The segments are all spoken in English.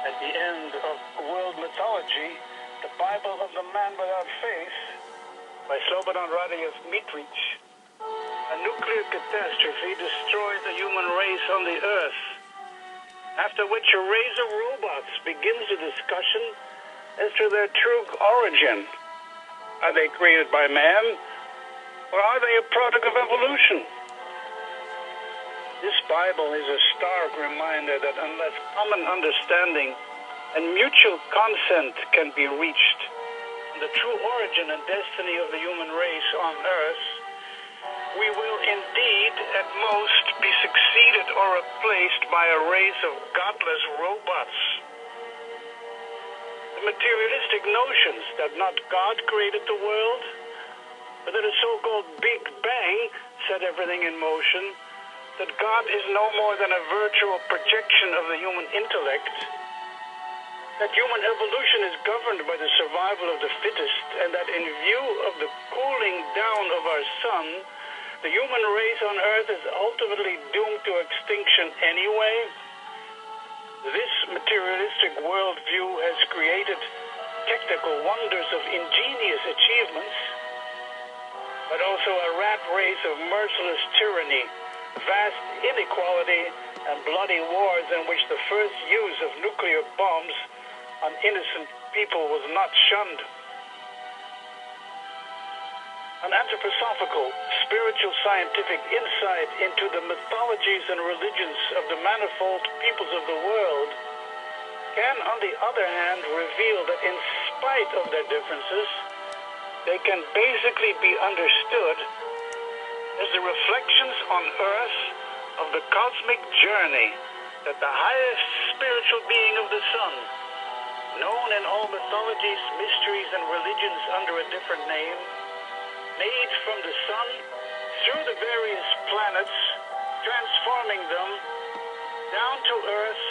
At the end of world mythology, the Bible of the Man Without Face, by Slobodan R of Mitric, a nuclear catastrophe destroys the human race on the Earth, after which a race of robots begins a discussion as to their true origin. Are they created by man, or are they a product of evolution? This Bible is a stark reminder that unless common understanding and mutual consent can be reached on the true origin and destiny of the human race on Earth, we will indeed at most be succeeded or replaced by a race of godless robots. The materialistic notions that not God created the world, but that a so-called Big Bang set everything in motion, that God is no more than a virtual projection of the human intellect, that human evolution is governed by the survival of the fittest, and that in view of the cooling down of our sun, the human race on Earth is ultimately doomed to extinction anyway. This materialistic worldview has created technical wonders of ingenious achievements, but also a rat race of merciless tyranny, vast inequality, and bloody wars in which the first use of nuclear bombs on innocent people was not shunned. An anthroposophical, spiritual, scientific insight into the mythologies and religions of the manifold peoples of the world can, on the other hand, reveal that in spite of their differences, they can basically be understood as the reflections on Earth of the cosmic journey that the highest spiritual being of the sun, known in all mythologies, mysteries, and religions under a different name, made from the sun through the various planets, transforming them down to Earth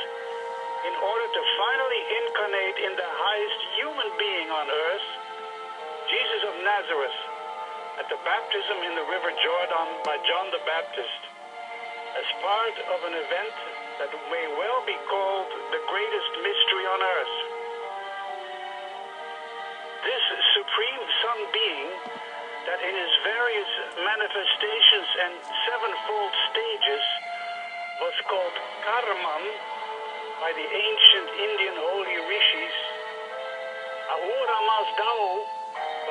in order to finally incarnate in the highest human being on Earth, Jesus of Nazareth, at the baptism in the River Jordan by John the Baptist, as part of an event that may well be called the greatest mystery on Earth. This supreme Son being, that in his various manifestations and sevenfold stages was called Karman by the ancient Indian holy rishis, Ahura Mazdao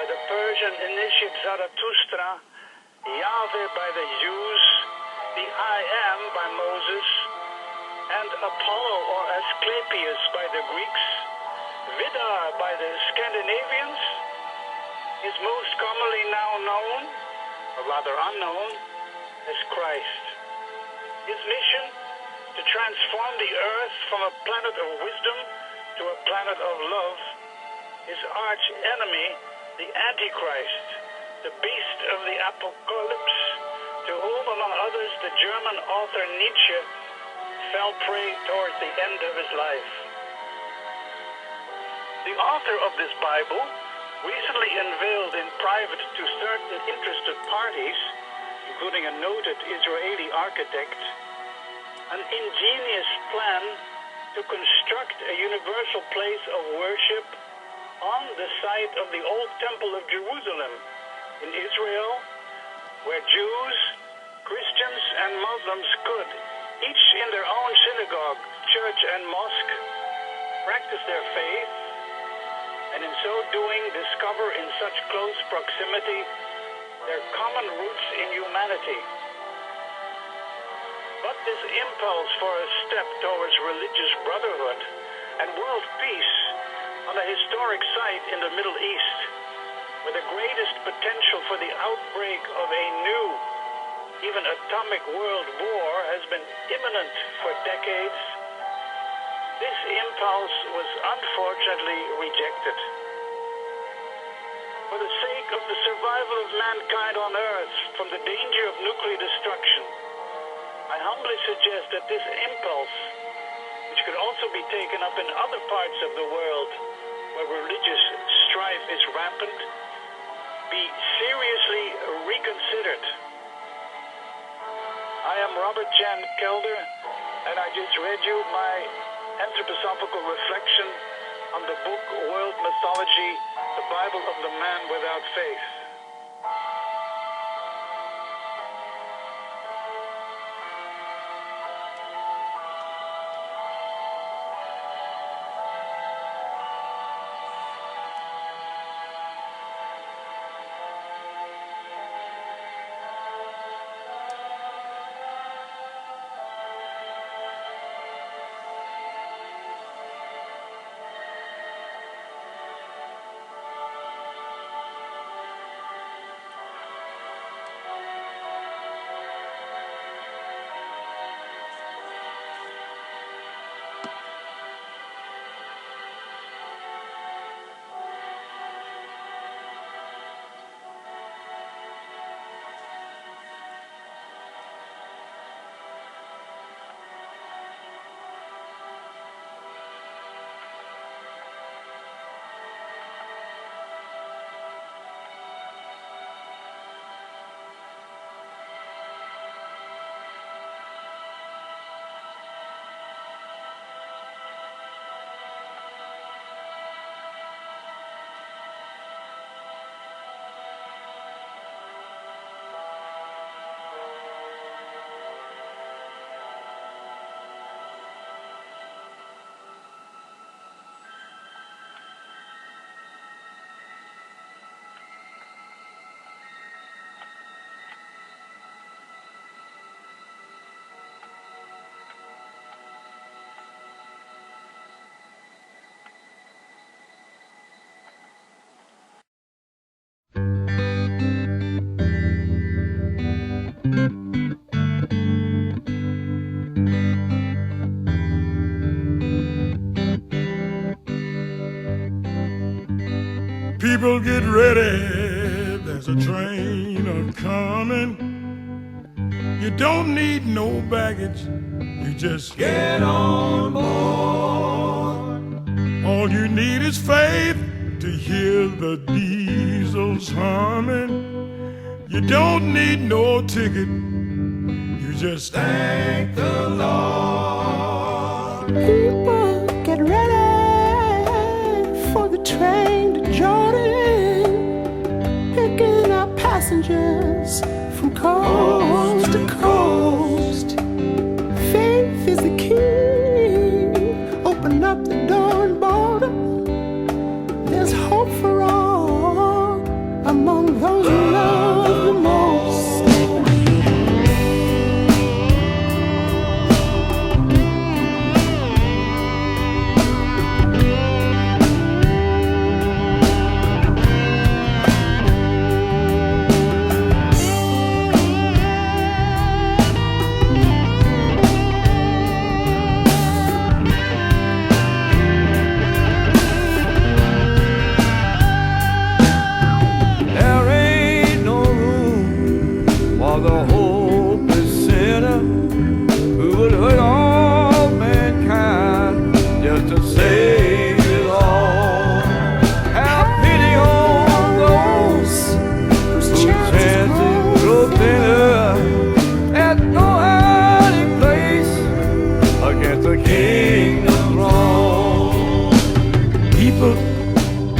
by the Persian initiate Zarathustra, Yahweh by the Jews, the I Am by Moses, and Apollo or Asclepius by the Greeks, Vidar by the Scandinavians, is most commonly now known, or rather unknown, as Christ. His mission, to transform the earth from a planet of wisdom to a planet of love, his arch enemy, the Antichrist, the beast of the Apocalypse, to whom, among others, the German author Nietzsche fell prey towards the end of his life. The author of this Bible recently unveiled in private to certain interested parties, including a noted Israeli architect, an ingenious plan to construct a universal place of worship on the site of the old Temple of Jerusalem in Israel, where Jews, Christians, and Muslims could, each in their own synagogue, church, and mosque, practice their faith, and in so doing discover in such close proximity their common roots in humanity. But this impulse for a step towards religious brotherhood and world peace on a historic site in the Middle East, where the greatest potential for the outbreak of a new, even atomic world war has been imminent for decades, this impulse was unfortunately rejected. For the sake of the survival of mankind on Earth from the danger of nuclear destruction, I humbly suggest that this impulse, which could also be taken up in other parts of the world where religious strife is rampant, be seriously reconsidered. I am R.J.Kelder, and I just read you my anthroposophical reflection on the book World Mythology, The Bible of the Man Without Faith. People get ready, there's a train a-coming. You don't need no baggage, you just get on board. All you need is faith to hear the diesels humming. You don't need no ticket, you just thank the Lord. People get ready for the train to Jordan, picking up passengers from coast to coast. Faith is the key, open up the door and border. There's hope for all among those who love the most.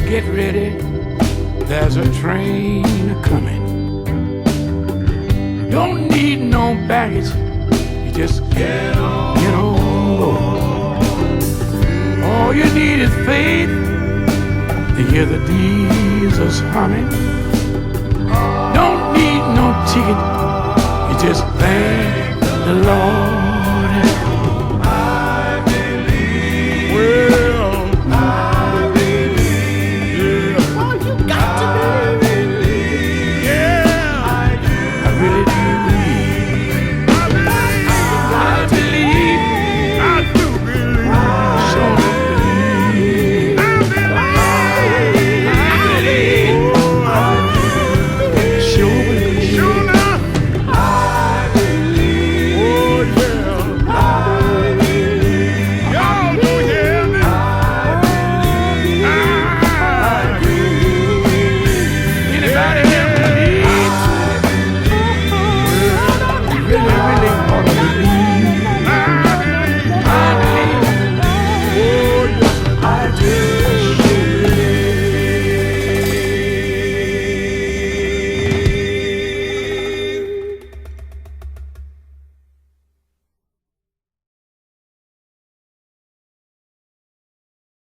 Get ready, there's a train a-coming. Don't need no baggage, you just get on board. All you need is faith to hear the diesels humming. Don't need no ticket, you just thank the Lord.